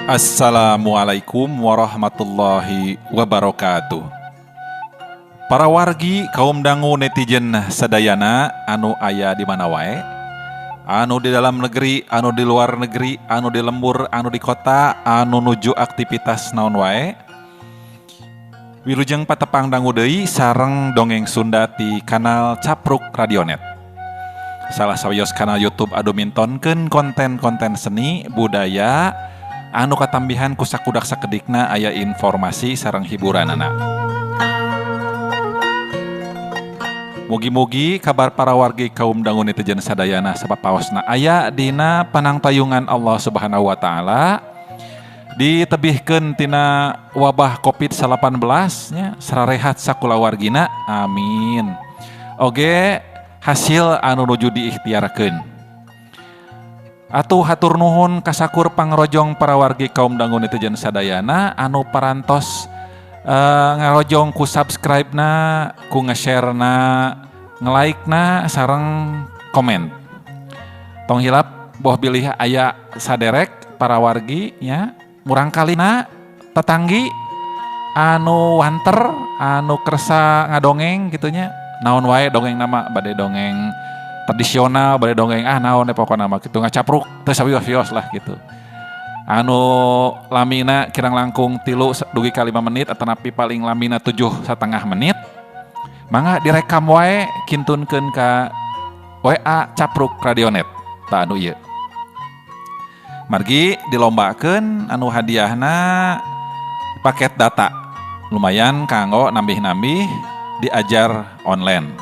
Assalamualaikum warahmatullahi wabarakatuh. Para wargi kaum dangu netizen sadayana anu aya di mana wae, anu di dalam negeri, anu di luar negeri, anu di lembur, anu di kota, anu nuju aktivitas naon wae. Wilujeng patepang dangu deui sareng dongeng Sunda ti kanal Capruk Radionet. Salah sawios kanal YouTube adu mintonkeun konten-konten seni budaya anu katambihan ku sakudak sakedikna aya informasi sareng hiburanana. Mugi-mugi kabar para wargi kaum dangu netizen sadayana sapapaosna aya dina panangtayungan Allah Subhanahu wa taala, ditebihkeun tina wabah Covid-19 nya sararehat sakula wargina. Amin. Oge hasil anu nuju diikhtiarkeun. Atuh hatur nuhun kasakur pangrojong para wargi kaum dangu netizen sadayana anu parantos ngarojong ku subscribe-na, ku nge-share-na, nge-like-na sareng komen. Tong hilap boh bilih aya saderek para wargi nya murang kalina tetanggi anu wanter, anu kersa ngadongeng gitunya. Naon wae dongeng nama bade dongeng tradisional, bade dongeng naon pokona nama kitu ngacapruk teu sawios lah gitu. Anu lamina kirang langkung 3 dugi ka 5 menit atau napi paling lamina 7,5 menit. Mangga direkam wae kintunkeun ka WA Capruk Radionet ta anu ieu. Margi dilombakeun anu hadiahna paket data. Lumayan kanggo nambih-nambih diajar online.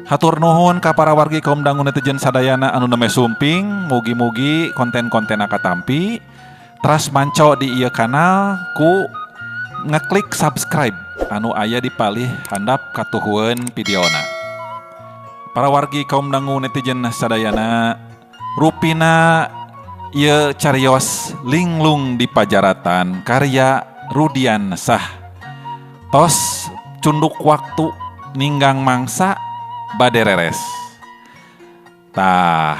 Hatur nuhun ka para wargi kaum dangu netizen sadayana anu neme sumping, mugi-mugi konten-konten akatampi. Teras manco di ieu kanal ku ngeklik subscribe anu aya di palih handap katuhueun videona. Para wargi kaum dangu netizen sadayana, rupina ieu carios linglung di pajaratan karya Rudian Sah. Tos cunduk waktu ninggang mangsa bade reres. Tah,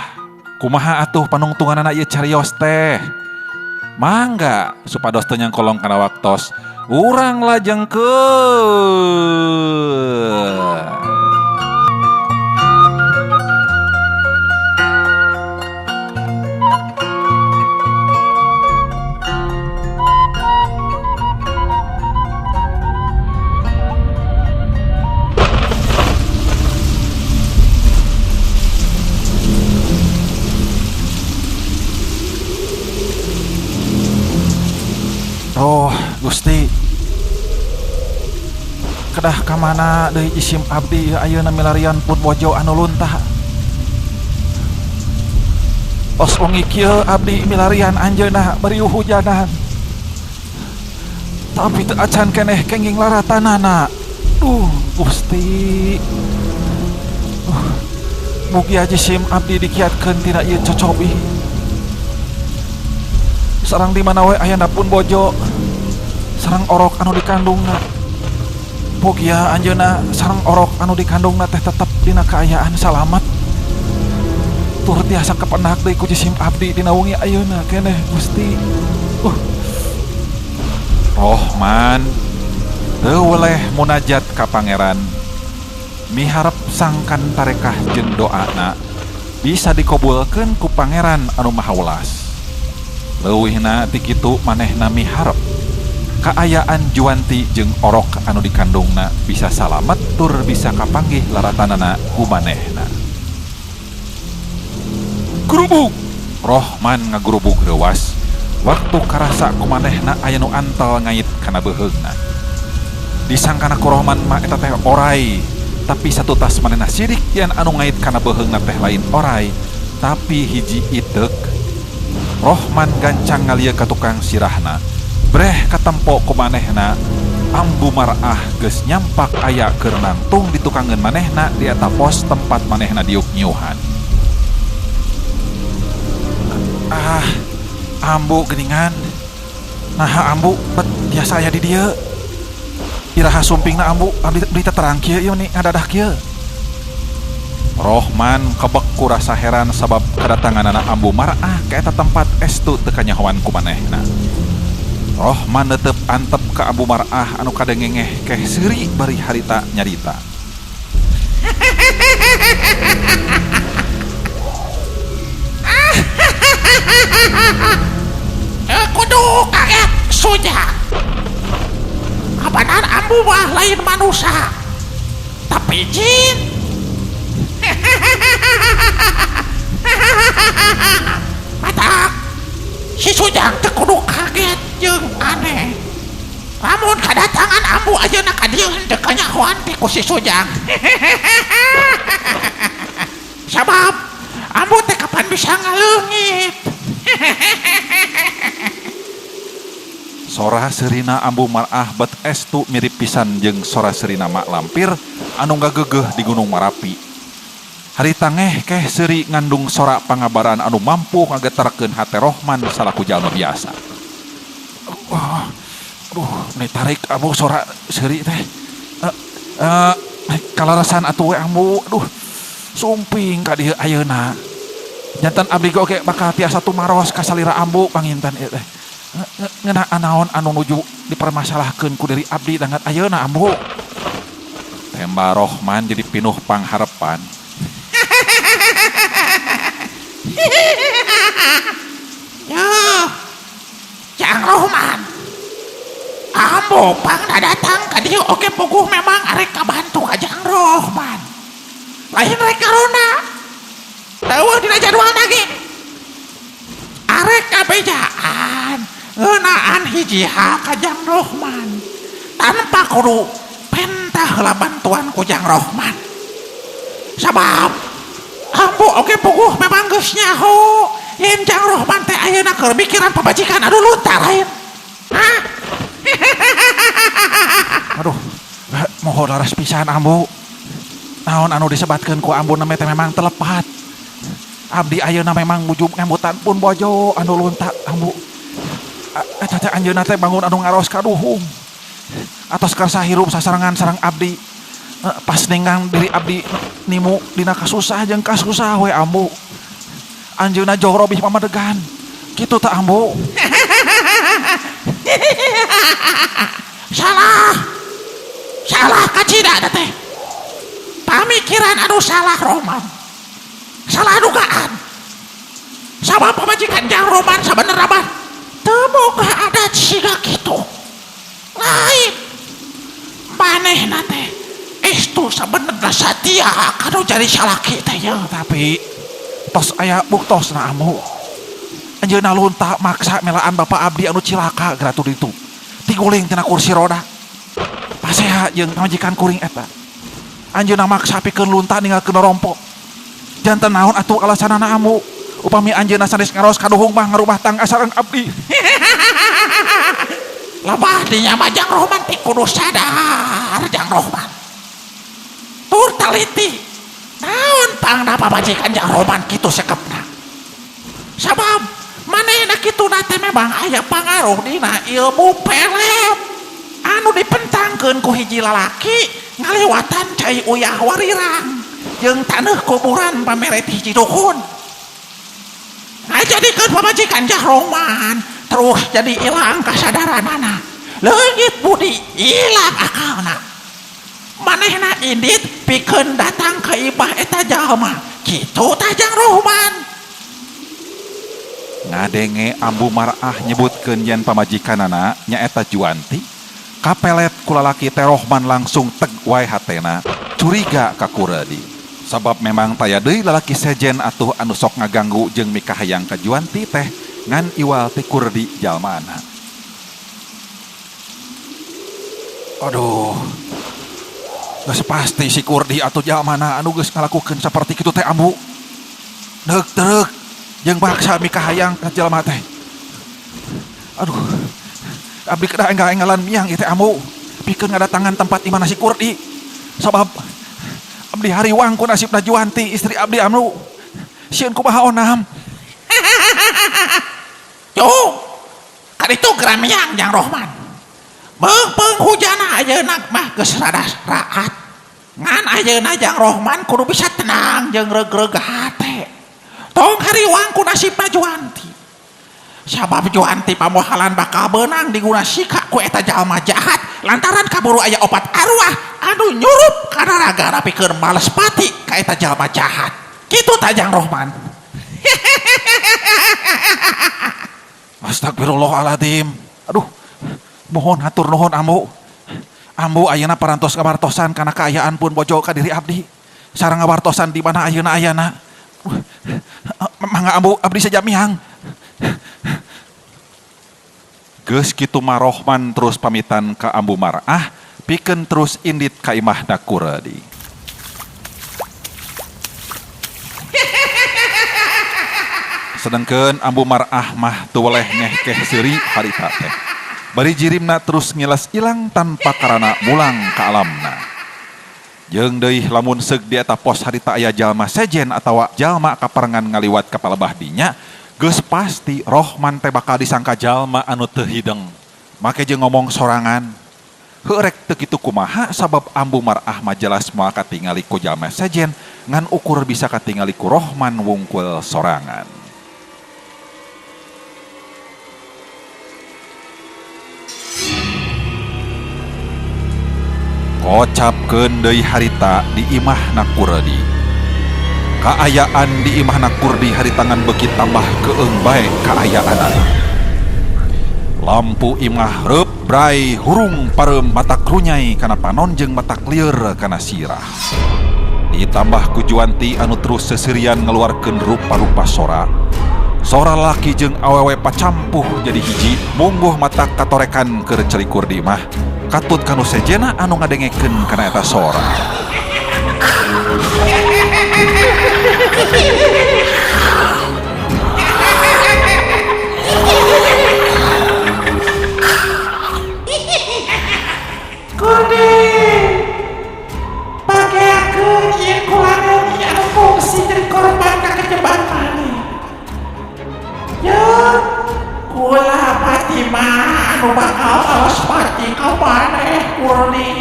kumaha atuh panungtunganana ieu carios teh? Mangga supados teu nyangkolong kana waktos, urang lajengkeun. Oh Gusti, kedah kamana deui isim abdi ayeuna milarian pun bojo anu luntah. Os wengi kieu abdi milarian anjeunna beriuh hujanan, tapi teu acan keneh kenging laratanana. Gusti, mugi aja sim abdi dikiatkeun tina ieu cocobi. Sarang di mana we ayana pun bojo, sarang orok anu dikandungna. Pogia anjeuna sarang orok anu dikandungna teh tetep dina kaayaan salamat. Tur tiasa kepenak deui ku jisim abdi dina wengi ayeuna keneh Gusti. Rohman teu weleh munajat ka pangeran, miharep sangkan tarekah jeung doana bisa dikabulkeun ku pangeran anu maha welas. Leuwihna ti kitu manehna miharep kaayaan Juwanti jeung orok anu dikandungna bisa salamet tur bisa kapanggih laratanana ku manehna. Grubuk! Rohman ngagurubug reuwas waktu karasa ku manehna aya nu antel ngait kana beuheungna. Disangkana ku Rohman mah eta teh oray, tapi satu tas manehna sirik yen anu ngait kana beuheungna teh lain oray, tapi hiji itek. Rohman gancang ngalia ka tukang sirahna, breh katempo ku manehna, ambu marah geus nyampak aya keur nangtung di tukangeun manehna di eta pos tempat manehna diuk nyuhan. Ambu geningan. Nah ambu bet biasa aya di dieu. Iraha sumpingna ambu abdi berita terang kieu ieu nih ngadadah kieu. Rohman kebek ku rasa heran sabab kedatangan anak Ambu Mar'ah ke eta tempat estu teu kanyahoan ku manehna. Rohman netep antep ka Ambu Mar'ah anu kadengengeh keh seuri bari harita nyarita. Kudu kaget sujak. Kabanan Ambu mah lain manusia, tapi jin. Matak, si Sujang teh kudu kaget jeung aneh. Lamun kedatangan Ambu ajeuna ka dieu teu kanyahoan teh ku si Sujang. Sabab Ambu teh kapan bisa ngaleungit. Sora seurina Ambu Mar'ah bet estu mirip pisan jeung sora seurina Mak Lampir anu gageugeuh di Gunung Marapi. Harita ngeh keh seuri ngandung sora pangabaran anu mampu ngageterkeun hate Rohman salaku jalma biasa. Ini tarik Ambu sora seuri teh. Kalarasan atuh we Ambu. Sumping ka dieu ayeuna. Janten abdi oge bakal tiasa tumaros ka salira Ambu panginten ieu teh. Ngeunaan naon anu nuju dipermasalahkeun ku diri abdi dangat ayeuna Ambu. Tembak Rohman jadi pinuh pangharepan. Yo, Jang Rohman, Ambu pangda datang ka dieu oge puguh memang arek kabantu ka Jang Rohman. Lain rek karona. Teueuh dina jadwal lagi. Arek kabejaan ngeunaan hiji hal ka Jang Rohman tanpa kudu pentah heula bantuan ku Jang Rohman. Sabab Ambu oge puguh memang geus nyaho yen Jang Rohman teh ayeuna keur mikiran pamajikan anu luntar lain. Hah? Aduh, mohon laras pisan Ambu. Naon anu disebatkeun ku Ambu na teh memang telepat. Abdi ayeuna memang wujud ngambutan pun bojo anu luntak Ambu. Eta teh anjeunna teh bangun anu ngaros ka duhung. Atos karsa hirup sasarengan sareng abdi. Pas ninggang diri abdi nimu dina kasusah jeung kasusah we Ambu. Anjeunna jauh robih pamadegan. Kitu teh Ambu. Salah kacida teh. Pamikiran anu salah Rohman. Salah dugaan. Sabab pamajikan Jang Rohman sabenerna mah teu boga adat siga kitu. Lain manehna teh estu sabenerna satia kanu jadi salaki teh ya. Tapi tos aya buktosna Ambu. Anjeunna lunta maksa melaan bapak abdi anu cilaka gratu ditu. Tiguling tina kursi roda. Paseha jeung pamajikan kuring eta. Anjeunna maksa pikeun lunta ninggalkeun rompok. Janten naon atuh alasanana Ambu. Upami anjeunna sanes ngaros ka duhung mah ngarubah tangga sareng abdi. Lebah dinya mah Jang Rohman teh kudu sadar Jang Rohman. Tur taliti. Naon pangna pamajikan Jang Rohman kitu sekepna. Sabab manehna kituna teh memang aya pangaruh dina ilmu pelet anu dipentangkeun ku hiji lalaki ngalewatan cai uyah warirang jeung taneuh kuburan pameret hiji dukun. Ngajadikeun pamajikan Jang Rohman terus jadi ilang kasadaranana. Leungit budi ilang akalna. Manehna indit pikeun datang ka ibah eta jalma. Kitu tah Jang Rohman. Ngadenge Ambu Mar'ah nyebutkeun yen pamajikanana nyaeta Juanti. Kapelet ku lalaki teh Rohman langsung teg wae hatena curiga ka Kuredi. Sabab memang taya deui lalaki sejen atuh anu sok ngaganggu jeung mikahayang ka Juanti teh ngan iwal ti Kuredi jalmana. Aduh. Geus pasti si Kurdi atuh jalmana anu geus ngalakukeun saperti kitu teh Ambu. Deuk-deuk jeung baksa mikahayang ka jalma teh. Aduh. Abdi kedah enggal-enggalan miang ieu teh Ambu. Pikeun ngadatangan tempat imana si Kurdi. Sabab abdi hariwang ku nasibna Juanti istri abdi Amru. Sieun kumaha onam. Yo, kaditu geramiang Jang Rohman. Beung hujana ayeuna mah geus rada raat. Ngan ayeuna Jang Rohman kudu bisa tenang jeung regreg hate. Tong hariwang ku nasibna Juanti. Sabab Juanti pamohalan bakal beunang diguna sika ku eta jalma jahat lantaran kaburu aya opat arwah anu nyurup kana ragana pikeun males pati ka eta jalma jahat. Kitu ta Jang Rohman. Astagfirullahaladzim. Aduh, mohon hatur nuhun ambu. Ambu ayeuna parantos ngabartosan kana kaayaan pun bojo ka diri abdi. Sareng ngabartosan di mana ayeuna. Mangga ambu abdi saja mihang. Geus kitu mah Rohman terus pamitan ka Ambu Mar'ah pikeun terus indit ka imahna Kurdi. Sedengkeun Ambu Mar'ah mah teu weleh ngehkeh seuri harita teh. Bari jirimna terus ngilas ilang tanpa karana mulang ka alamna. Jeung deui lamun seug di eta pos harita aya jalma sejen atawa jalma kaparengan ngaliwat ka palebah dinya, geus pasti Rohman teh bakal disangka jalma anu teu hideng. Make jeung ngomong sorangan. Heuh rek teu kitu kumaha sabab Ambu Mar'ah mah jelas moal katingali ku jalma sejen ngan ukur bisa katingali ku Rohman wungkul sorangan. Kocapkeun deui harita di imahna Kurdi. Kaayaan di imahna Kurdi haritangan beuki tambah keung bae kaayaanana. Lampu imah reup brai hurung pareum mata krunyai kana panon jeung mata lieur kana sirah. Ditambah ku Juanti anu terus seserian ngeluarkeun rupa-rupa sora. Sora laki jeung awewe pacampuh jadi hiji mungguh mata katorekan keur celikur di imah. Katut kanu sejena anu ngadengekeun kana eta sora. Kurdi pakeakeun ieu kulangan anu fungsi jadi korban kakejebaan maneh. Yeun kula Fatimah anu bakal aos pati ka maneh Kurdi.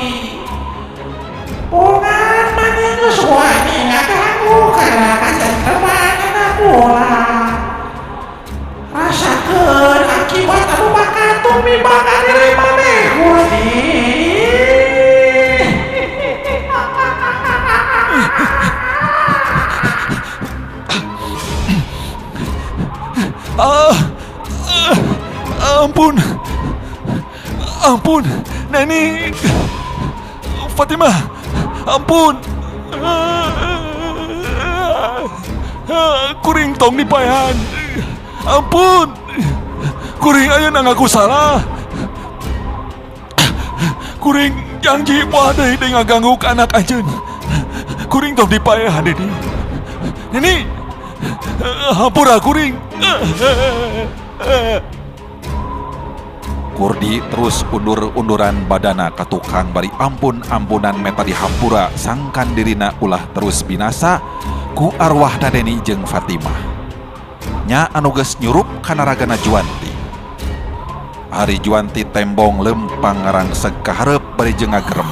Pungan maneh geus wani ngaganggu kana kacentremanan kula. Rasakeun akibat anu bakal tumimbang ka diri maneh Kurdi. Ampun, Neni, Fatimah, ampun, kuring tong dipaehan, ampun, kuring ayeuna ngaku salah, kuring janji moal deui ngaganggu ka anak anjeun, kuring tong dipaehan Neni, Neni, hampura kuring. Kurdi terus undur-unduran badana ka tukang bari ampun-ampunan meta dihampura sangkan dirina ulah terus binasa ku arwah Deni jeung Fatimah. Nya anu geus nyurup kana ragana Juanti. Ari Juanti tembong lempang ngarangseg ka hareup bari jeung ngagerem.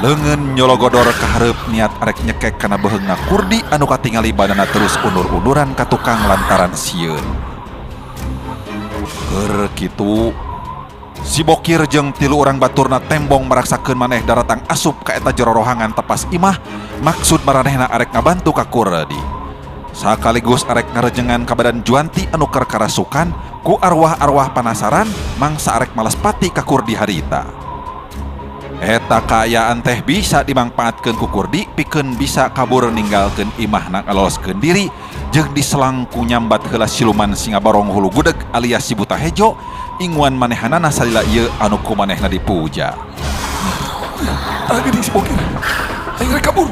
Leungeun nyologodor ka hareup niat arek nyekek kana beheungna Kurdi anu katingali badana terus undur-unduran ka tukang lantaran sieun. Keur kitu si Bokir jeung 3 urang baturna tembong meraksakeun maneh daratang asup ka eta jero rohangan tepas imah maksud maranehna arek ngabantu ka Kurdi. Sakaligus arek ngarejengan ka badan Juanti anu keur karasukan ku arwah-arwah panasaran mangsa arek malas pati ka Kurdi harita. Eta kaayaan teh bisa dimangpaatkeun ku Kurdi pikeun bisa kabur ninggalkeun imahna ngaloloskeun diri jeung diselangku nyambat heula siluman singa barong hulu gudeg alias si buta hejo inguan manehanana salila ieu anu ku manehna dipuja. Geuning si Bokir. Aing rek kabur.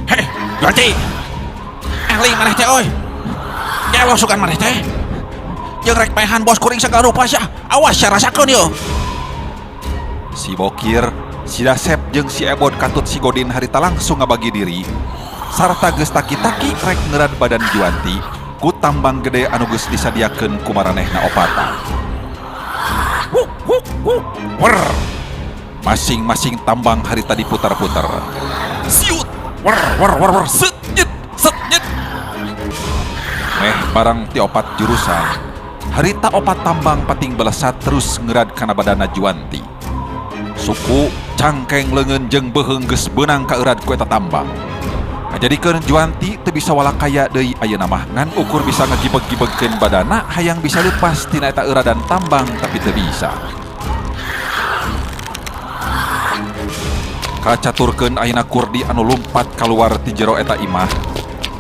Hei, Juanti. Ahli maneh teh oi. Gelo sugan maneh teh. Jeung rek paehan bos kuring segala rupa sia. Awas sia rasakeun yeuh. Si Bokir, si Dasep jeung si Ebod katut si Godin harita langsung ngabagi diri sarta geus taki-taki rek ngeureun badan Juanti ku tambang gede anu geus disadiakeun ku maranehna opatan. Wer. Masing-masing tambang harita diputar-putar. Siut. Wer. Set nyet. Barang ti opat jurusan. Harita opat tambang pating belesat terus ngerad kana badana Juanti. Suku cangkeng leungeun jeung beuheung geus beunang kaeurad ku eta tambang. Ngajadikeun Juanti teu bisa walakaya deui ayeuna mah ngan ukur bisa ngagibeg-gibegkeun badana hayang bisa leupas tina eta euradan tambang tapi teu bisa. Kacaturkeun ayeuna Kurdi anu lumpat kaluar ti jero eta imah.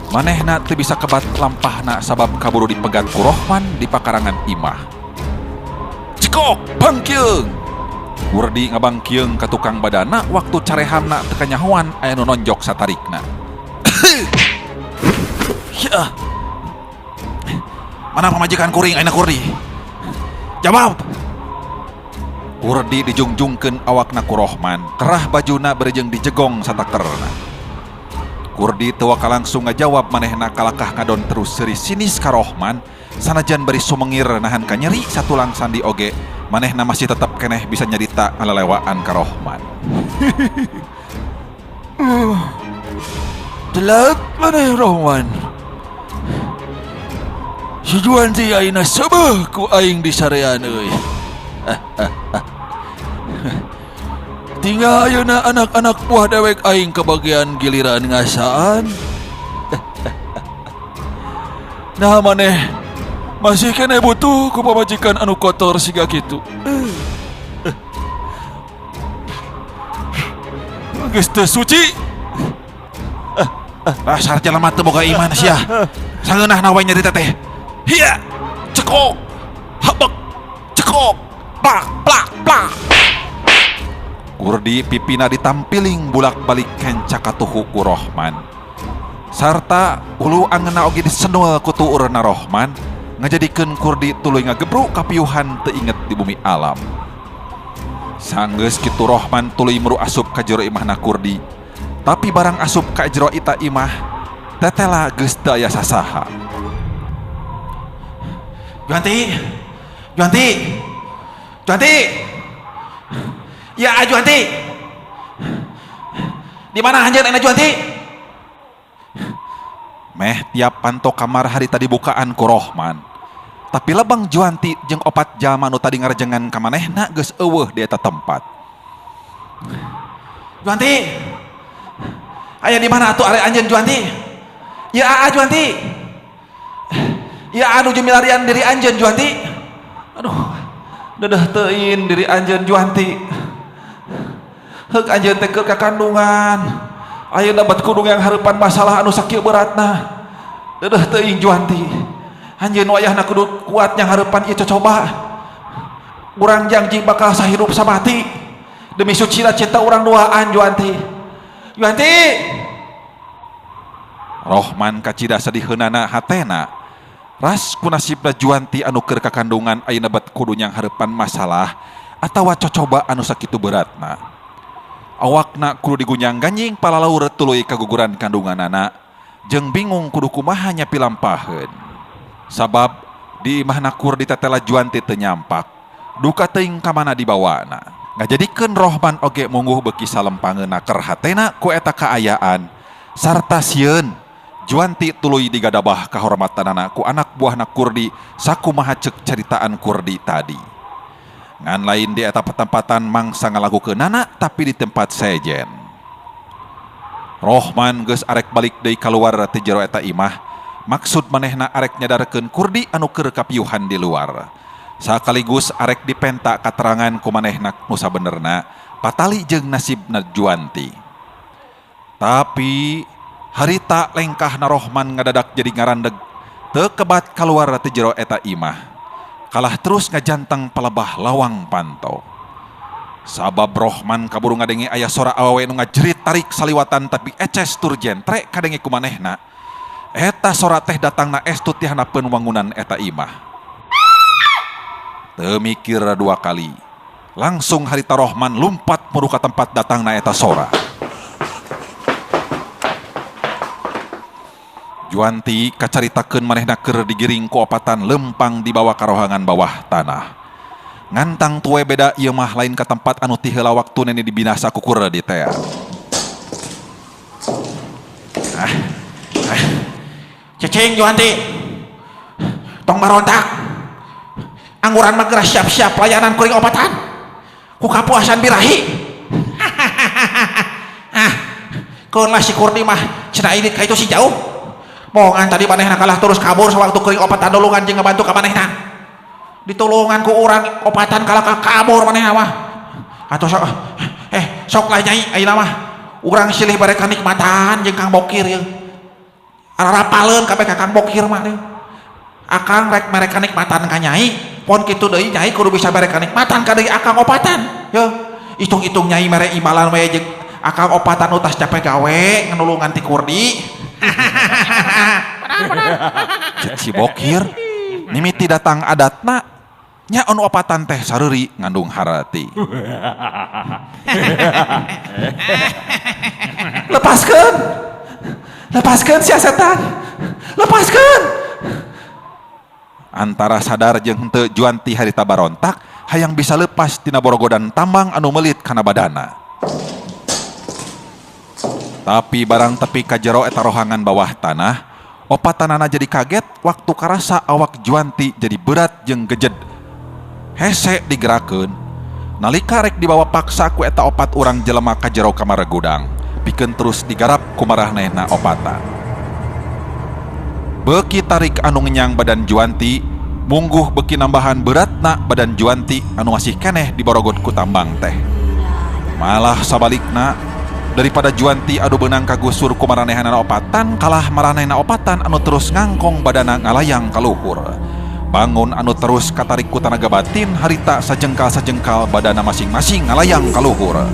Manehna teu bisa kebat lampahna sabab kaburu dipegat ku Rohman di pakarangan imah. Cikok, bangkieung. Kurdi ngabangkieung ka tukang badana waktu carehamna teu kanyahoan aya nu nonjok satarikna. Ya. Mana pamajikan kuring ayeuna Kurdi? Jawab. Kurdi dijungjungkeun awakna ku Rohman, kerah bajuna berejeung dijegong satakerna. Kurdi teu waka langsung ngajawab manehna kalakah ngadon terus seuri sinis ka Rohman, sanajan bari sumengir nahan ka nyeri satulang sandi oge, manehna masih tetap keneh bisa nyarita ngalelewaan ka Rohman. Telat maneh Rohman. Si Juanti ayeuna sabeuh ku aing disarean euy. Tinggal ayeuna anak-anak buah dewek aing kebagian giliran ngasaan. Nah maneh masih kene butuh ku pamajikan anu kotor siga kitu. Geus teu suci. Dasar jelema teu boga iman sia. Sangeunahna we nyarita teh. Hiya, cekok. Habek. Cekok. Plak. Kurdi pipina ditampiling bulak-balik kenca katuhu ku Rohman. Sarta ulu angeuna oge disenul ku tuurna Rohman, ngajadikeun Kurdi tuluy ngagebruk kapiuhan teu inget di bumi alam. Sanggeus kitu Rohman tuluy meru asup ka jero imahna Kurdi, tapi barang asup ka jero ita imah, tetela geus teu aya sasaha. Juanti. Ya Juanti. Di mana anjeun ana Juanti? Meh tiap panto kamar hari tadi bukaan ku Rohman. Tapi lebang Juanti jeung opat jalma nu tadi ngarejengan ka manehna geus eueuh di eta tempat. Juanti. Aya di mana atuh are anjeun Juanti? Ya Juanti. Ya anu jumilarian diri anjeun Juanti. Aduh. Dedah teuin diri anjeun Juanti. Heuk anjeun teh keur kakandungan. Ayeuna bat kudu yang hareupan masalah anu sakieu beratna. Dedah teuing Juanti. Anjeun wayahna kudu kuat yang hareupan ieu coba. Urang janji bakal sahirup samati demi sucina cinta urang duaan Juanti. Rohman kacida sadiheunana hatena. Ras ku nasibna Juanti anu keur kakandungan ayeuna bat kudu yang hareupan masalah atawa cocoba anu sakitu beratna. Awakna kudu digunyang ganjing palalaur tuluy kaguguran kandunganana jeung bingung kudu kumaha nyapi lampaheun. Sabab di imahna Kurdi tetela Juanti teu nyampak, duka teuing ka mana dibawana. Ngajadikeun Rohman oge mungguh beuki salempangeunna keur hatena ku eta kaayaan sarta sieun Juanti tuluy digadabah kahormatanana ku anak buahna Kurdi sakumaha ceuk caritaan Kurdi tadi. Ngan lain di eta petempatan mangsa ngalagukeunana tapi di tempat sejen. Rohman geus arek balik deui kaluar ti jero eta imah, maksud manehna arek nyadarkeun Kurdi anu keur kapiuhan di luar. Sakaligus arek dipenta katerangan ku manehna nu sabenerna patali jeung nasibna Juanti. Tapi harita lengkahna Rohman ngadadak jadi ngarandeg teu kebat kaluar ti jero eta imah. Kalah terus ngajanteng palebah lawang panto. Sabab Rohman kaburu ngadenge aya sora awewe nu ngajerit tarik saliwatan tapi eces tur jentre kadenge ku manehna. Eta sora teh datangna estu ti hanapeun wangunan eta imah. Teu mikir dua kali. Langsung harita Rohman lumpat menuju ka tempat datangna eta sora. Juanti kacaritakeun manehna keur digiring ku opatan lempang di bawah karohangan bawah tanah. Ngantang tuwe beda ieu mah lain ka tempat anu ti heula waktu neni dibinasa ku Kura di tea. Cicing Juanti, tong barontak. Angguran mah geura siap-siap pelayanan kuring opatan. Ku kapuasan birahi. Keun lah si Kurdi mah cenah ini ka itu si jauh. Moongan tadi manehna kalah terus kabur sewaktu kuring opatan dolongan jeung ngabantu ka manehna. Ditulungan ku urang opatan kalah kabur manehna mah. Atuh sok sok lah nyai ayeuna mah. Urang silih bare kanikmatan jeung Kang Bokir ieu. Ararapaleun kabeh ka Kang Bokir mah deui. Akang rek mere kanikmatan ka nyai, pon kitu deui nyai kudu bisa bare kanikmatan ka deui akang opatan. Yo, hitung-hitung nyai mere imbalan we jeung akang opatan utas capek gawe nganulungan ti Kurdi. Si Bokir mimiti datang adatna nya anu opatan teh sareuri ngandung harati. Lepaskeun sia setan. Lepaskeun. Antara sadar jeung henteu Juanti harita barontak hayang bisa lepas tina borogodan tambang anu melit kana badana. Tapi barang tepi ka jero eta rohangan bawah tanah, opatanana jadi kaget waktu karasa awak Juanti jadi berat jeung gejed. Hese digerakeun. Nalika rek dibawa paksa ku eta opat urang jelema ka jero kamar gudang, pikeun terus digarap ku marahnehna opatan. Beuki tarik anu ngenyang badan Juanti, mungguh beuki nambahan beratna badan Juanti anu masih keneh diborogod ku tambang teh. Malah sabalikna, daripada Juanti adu beunang kagusur ku maranehanana opatan, kalah maranehanana opatan anu terus ngangkong badana ngalayang ka luhur. Bangun anu terus katarik ku tanaga batin harita sajengkal-sajengkal badana masing-masing ngalayang ka luhur.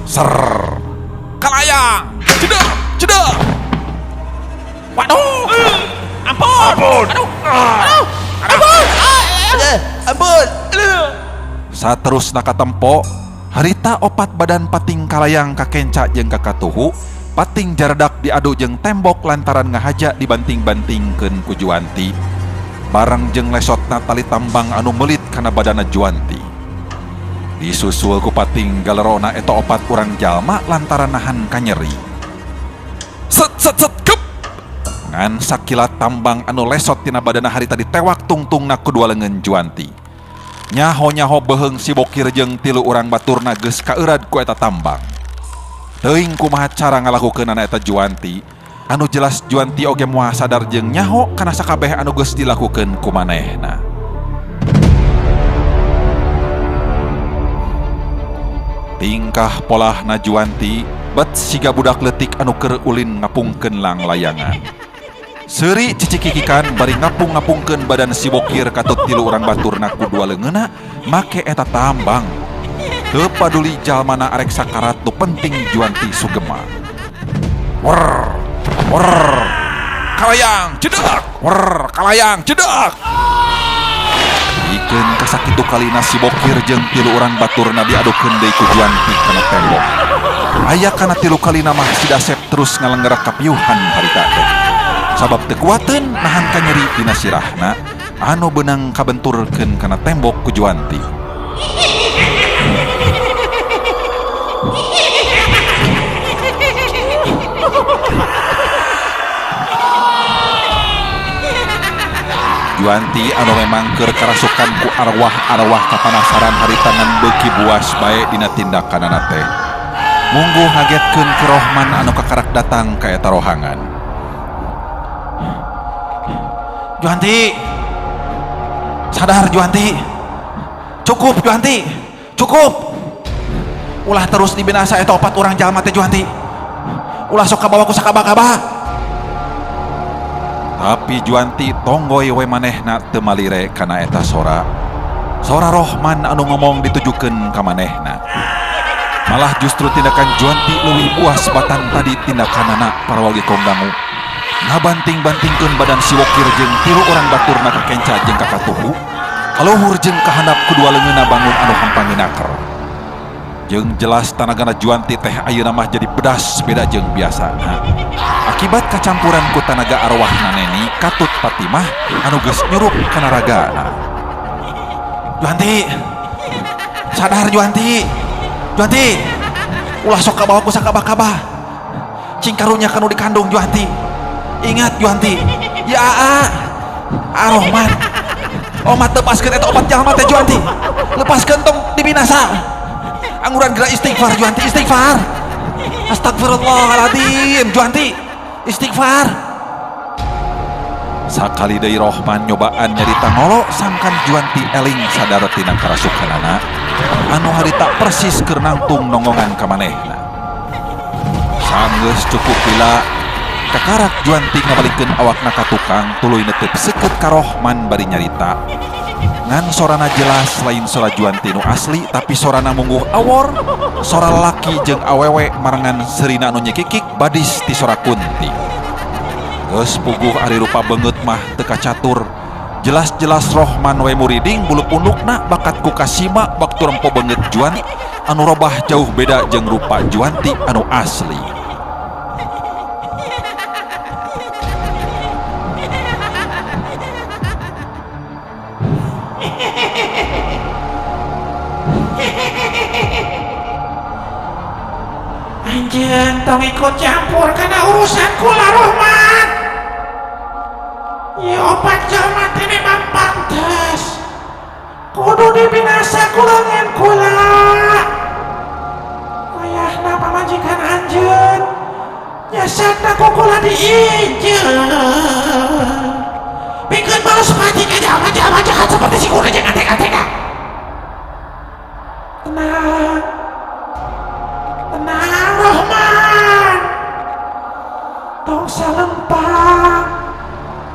Ser kalayang cedak Waduh, ampun. Ampun. Saterus nakatempo harita opat badan pating kalayang kakenca jeung kakatuhu, pating jardak diadu jeung tembok lantaran ngahaja dibanting-bantingkeun ku Juanti bareng jeung lesotna tali tambang anu melit kana badana Juanti. Disusul ku pating galerona eta opat urang jalma lantaran nahan kanyeri. Set kep ngan sakilat tambang anu lesot tina badana harita ditewak tungtungna kedua leungeun Juanti. Nyaho beheung si Bokir jeung tilu urang baturna geus kaeurad ku eta tambang. Teuing kumaha cara ngalakukeunana eta Juanti, anu jelas Juanti oge moal sadar jeung nyaho kana sakabeh anu geus dilakukeun ku manehna. Tingkah polahna Juanti bet siga budak leutik anu keur ulin ngapungkeun lang layangan. Seuri cicikikikan bari ngapung-ngapungkeun badan si Bokir katut tilu urang baturna ku dua leungeunna make eta tambang. Teu paduli jalmana arek sakarat nu penting Juanti sugema. Wer, kalayang cedak. Wer, kalayang cedak. Ikeun kasakitu kalina si Bokir jeung tilu urang baturna diadukeun deui ku Juanti kana tembok. Aya kana tilu kalina mah si Dasep terus ngalenggerak kapiuhan harita teh. Sabab teu kuateun nahan kanyeri dina sirahna anu beunang kabenturkeun kana tembok ku Juanti. Juanti anu memang keur karasukan ku arwah-arwah kapanasaran harita ngan beuki buas bae dina tindakanana teh. Mungguh ngagetkeun ku rohman anu kakarak datang ka eta rohangan. Juanti, sadar Juanti. Cukup Juanti, cukup. Ulah terus dibinasa eta opat urang jalma teh Juanti. Ulah sok kabawa ku sakaba-kaba. Tapi Juanti tonggoy we manehna teu malire kana eta sora. Sora rohman anu ngomong ditujukeun ka manehna. Malah justru tindakan Juanti leuwih puas batan tadi tindakanana parawargi kongdangu. Ngabanting-bantingkeun badan si Bokir jeung tilu urang baturna kakenca jeung kakatuhu, kaluhur jeung kahandap kedua leungeunna bangun anu hampanginaker. Jeung jelas tanagana Juanti teh ayeuna mah jadi bedas beda jeung biasa. Akibat kacampuran ku tanaga arwahna Neni katut Fatimah anu geus nyurup kana ragana. Juanti, sadar Juanti, Juanti, ulah sok kabawa ku sakabah-kabah. Cing karunya kanu dikandung Juanti. Ingat Juanti, ya Rohman, omat lepaskeun eta obat jalma teh Juanti. Lepaskeun tong dibinasa. Angguran gerak istighfar Juanti, istighfar. Astagfirullahaladzim Juanti, istighfar. Sakali deui Rohman nyobaan nyarita ngolo sangkan Juanti eling sadar tina karasukanana anu harita persis keur nangtung nongongan ka manehna. Sanggeus cukup pila kakarak Juanti ngabalikeun awakna ka tukang tuluy netep seukeut ka Rohman bari nyarita. Ngan sorana jelas lain sora Juanti nu asli tapi sorana mungguh awor, sora laki jeung awewe marangan serina anu nyekikik badis ti sora Kunti. Geus puguh ari rupa beungeut mah teu kacatur. Jelas-jelas Rohman we muriding bulu pundukna bakat ku kasima waktu rempo beungeut Juanti anu robah jauh beda jeung rupa Juanti anu asli. Anjeun tong ikut campur kana urusan kula Rohman. Ya opat jalma teh memang pantes kudu dibinasa kulangan kula. Ayahna pamajikan anjeun jasadna ku kula diinjeun. Pikeun balas mati ka jalma-jalma jahat seperti si kuda jangan tega-tega. Tenang, tenang Rohman. Tong salempang,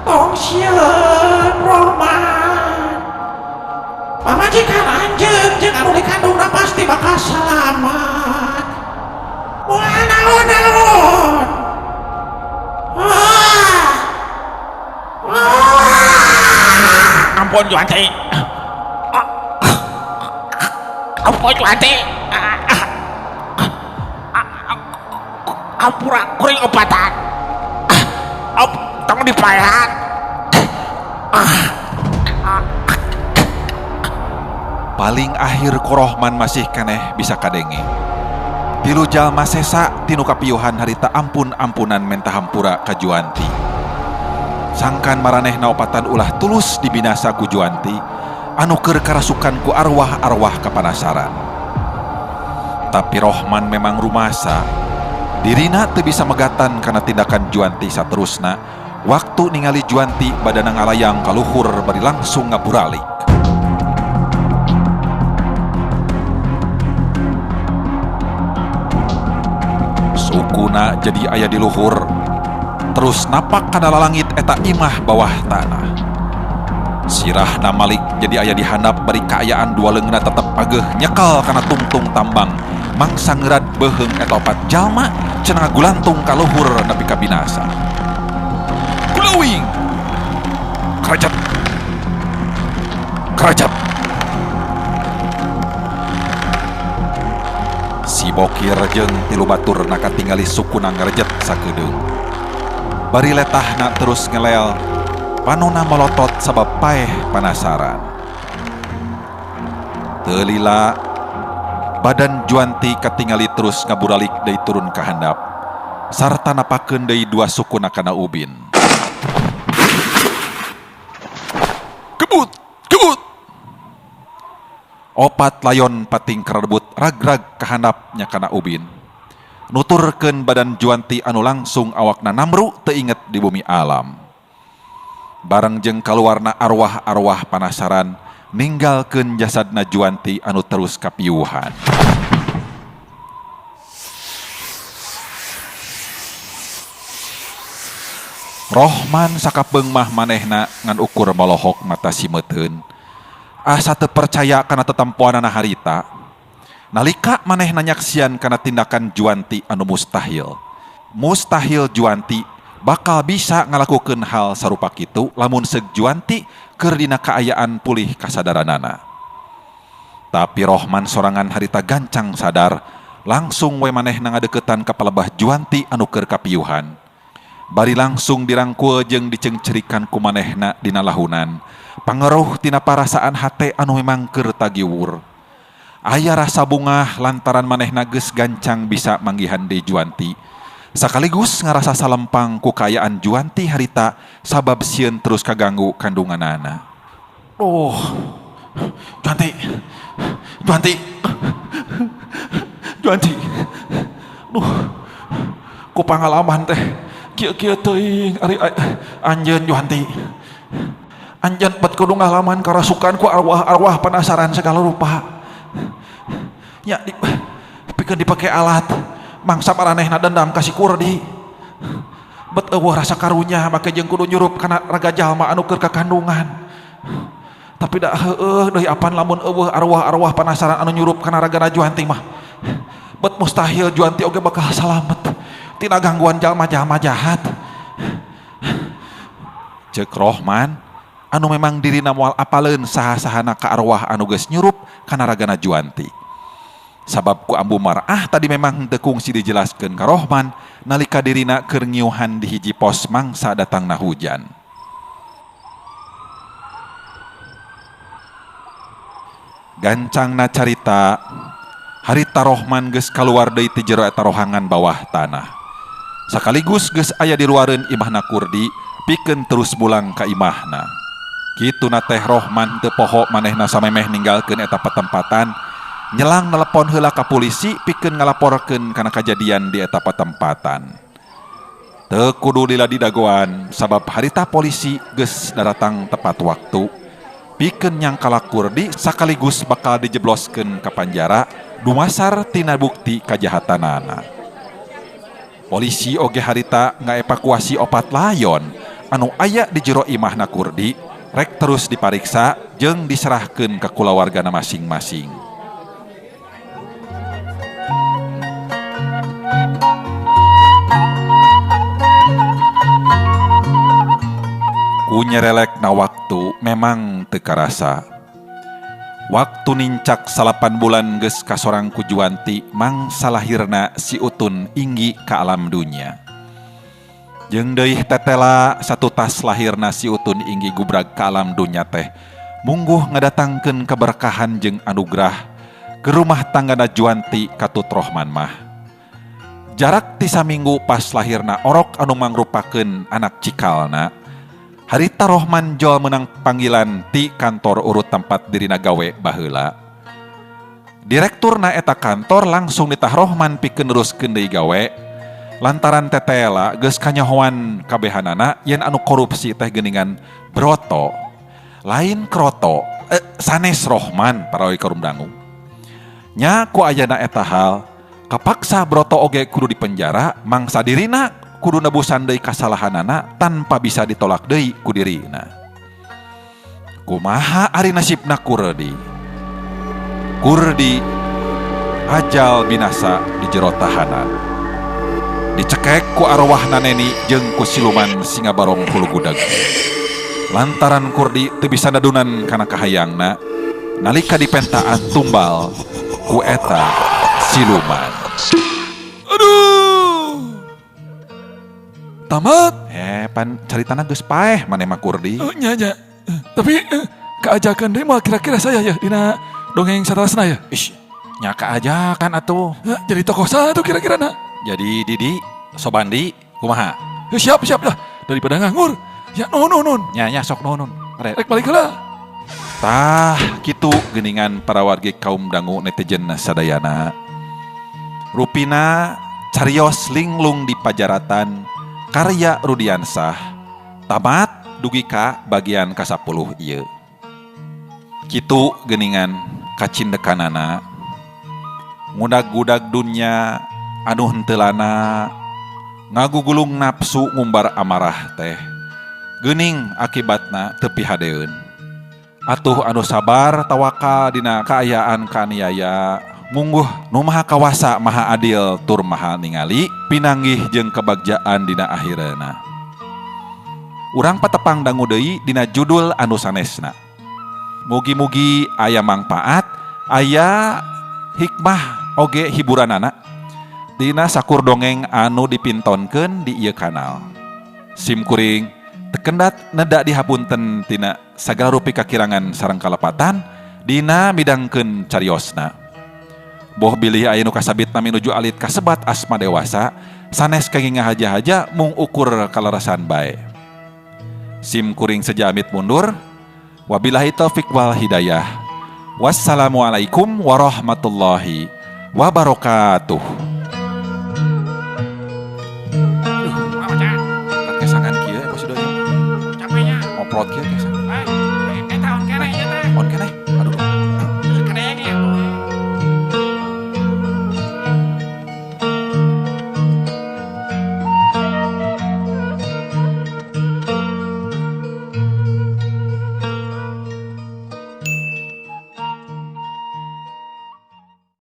tong sieun Rohman. Pamajikan anjeun jeung anu dikandungna pasti bakal selamat. Moal naon-naon. Ampun Juanti. Ampun Juanti. Ampura kuring obatan. Tong dipayat. Paling akhir ku Rohman masih keneh bisa kadenge. Tilu jalma sesa tinu kapiyuhan harita ampun-ampunan menta hampura ka Juanti. Sangkan maranehna opatan ulah tulus dibinasa ku Juanti anu keur karasukan ku arwah-arwah kapanasaran. Tapi Rohman memang rumasa dirina teu bisa megatan karena tindakan Juanti saterusna. Waktu ningali Juanti badana ngalayang kaluhur bari langsung ngaburalik. Sukuna jadi aya di luhur, terus napak kana lalangit eta imah bawah tanah. Sirahna Malik jadi aya di handap bari kaayaan dua leungna tetep ageuh nyekel kana tungtung tambang. Mangsa ngeurad beheung eta opat jalma cenah gulantung ka luhur nepi ka binasa. Kuleuwing. Karajat. Karajat. Si Bokir jeung tilu batur naka tingali sukuna ngarejet sakedeung. Bari letahna terus ngelel, panona melotot sabab paeh panasaran. Teu lila badan Juanti katingali terus ngaburalik deui turun ka handap sarta napakeun deui dua sukuna kana ubin. Kebut, kebut. Opat layon pating karebut ragrag ka handapnya kana ubin. Nuturkeun badan Juanti anu langsung awakna namru teu inget di bumi alam. Bareng jeung kaluarna arwah-arwah panasaran ninggalkeun jasadna Juanti anu terus kapiuhan. Rohman sakapeung mah manehna ngan ukur malohok mata simeuteun. Asa teu percaya kana tetempoanana harita. Nalika manehna nyaksian kana tindakan Juanti anu mustahil. Mustahil Juanti bakal bisa ngalakukeun hal sarupa kitu lamun seug Juanti keur dina kaayaan pulih kasadaranana. Tapi Rohman sorangan harita gancang sadar, langsung we manehna ngadeukeutan ka palebah Juanti anu keur kapiuhan. Bari langsung dirangkul jeung dicengcerikan ku manehna dina lahunan. Pangeruh tina parasaan hate anu memang keur tagiwur. Aya rasa bungah lantaran manehna geus gancang bisa manggihan deui Juanti. Sakaligus ngarasa salempang ku kaayaan Juanti harita sabab sieun terus kaganggu kandunganana. Oh, Juanti. Ku pangalaman teh kieu teuing ari anjeun Juanti. Anjeun bet kudu ngalaman karasukan ku arwah-arwah penasaran segala rupa. Ya pikeun dipake alat mangsa maranehna dendam ka si Kurdi. Bet eueuh rasa karunya make jeung kudu nyurup kana raga jalma anu keur kakandungan. Tapi da heueuh deui apan lamun eueuh arwah-arwah penasaran anu nyurup kana ragana Juanti mah. Bet mustahil Juanti oge bakal salamet tina gangguan jalma-jalma jahat. Ceuk Rohman anu memang dirina moal apaleun saha-sahana ka arwah anu geus nyurup kana ragana Juanti. Sabab ku ambu marah tadi memang teu kungsi dijelaskeun ka Rohman nalika dirina keur ngiuhan di hiji pos mangsa datangna hujan. Gancangna carita, harita Rohman geus kaluar deui ti jero eta rohangan bawah tanah. Sakaligus geus aya di luareun imahna Kurdi, pikeun terus mulang ka imahna. Kituna teh Rohman teu poho manehna samemeh ninggalkeun eta patempatan, nyelang nelepon heula ka polisi pikeun ngalaporkeun kana kajadian di eta patempatan. Teu kudu diladi dagoan sabab harita polisi geus datang tepat waktu. Pikeun nyangkala Kurdi sakaligus bakal dijebloskeun ka penjara dumasar tina bukti kajahatanana. Polisi oge harita ngaevakuasi 4 layon anu aya di jero imahna Kurdi rek terus dipariksa jeung diserahkeun ka kulawargana masing-masing. Ku nyerelekna waktu memang teu karasa. Waktu nincak 8 bulan geus kasorang ku Juanti mangsa lahirna si Utun inggi ka alam dunya. Jeung deui tetela satu tas lahirna si Utun inggi gubrag ka alam dunya teh mungguh ngadatangkeun keberkahan jeung anugrah ke rumah tanggana Juanti katut Rohman mah. Jarak ti saminggu pas lahirna orok anu mangrupakeun anak cikalna, harita Rohman jol menang panggilan ti kantor urut tempat dirina gawe baheula. Direkturna eta kantor langsung ditah Rohman pikeun neruskeun deui gawe lantaran tetela geus kanyahoan kabehanana yen anu korupsi teh geuningan Broto lain Kroto sanes Rohman parawi karumdangu. Nya ku ayana eta hal kapaksa Broto oge kudu dipenjara mangsa dirina kudu nebusan deui kasalahanana tanpa bisa ditolak deui ku dirina. Kumaha ari nasibna Kurdi? Kurdi ajal binasa di jero tahanan. Dicekek ku arwahna neni jeung ku siluman singa barong hulu gudag. Lantaran Kurdi teu bisa nadunan kana kahayangna nalika dipentaan tumbal ku eta siluman. Aduh. Tamat. Pan caritana geus paeh maneh mah Kurdi. Nya. Tapi keajakan deui mah kira-kira saya ya dina dongeng satrasna ya. Ish, nya kaajakan atuh. Jadi tokoh saha tuh kira-kira na? Jadi Didi, Sobandi, kumaha? Siap lah daripada nganggur. Ya nun. Nya sok nun. Rek balik heula. Tah kitu geuningan para wargi kaum dangu netizen sadayana. Rupina carios linglung di pajaratan karya Rudiansah tamat dugi ka bagian ka-10 ieu. Kitu geuningan kacindekanana ngudag-gudag dunya anu henteulanna ngagugulung nafsu ngumbar amarah teh geuning akibatna teu pihadeun. Atuh anu sabar tawakal dina kaayaan kaniaya mungguh nu maha kawasa maha adil tur maha ningali pinanggih jeung kebagjaan dina akhireuna. Urang patepang dangu deui dina judul anu sanesna. Mugi-mugi aya mangpaat aya hikmah oge hiburanana dina sakur dongeng anu dipintonkeun di ieu kanal. Sim kuring tekendat neda dihapunten tina sagala rupi kakirangan sareng kalepatan dina midangkeun cariosna. Boh bilih aya nu kasabitna menuju alit kasebat asma dewasa sanes kangge ngahaja-haja mung ukur kalerasan bae. Sim kuring sejamit mundur. Wabillahi taufik wal hidayah. Wassalamualaikum warahmatullahi wabarakatuh. Apa, Cak? Kesangan kieu bos doyong. Capeknya. Ngoprot kieu kesangan.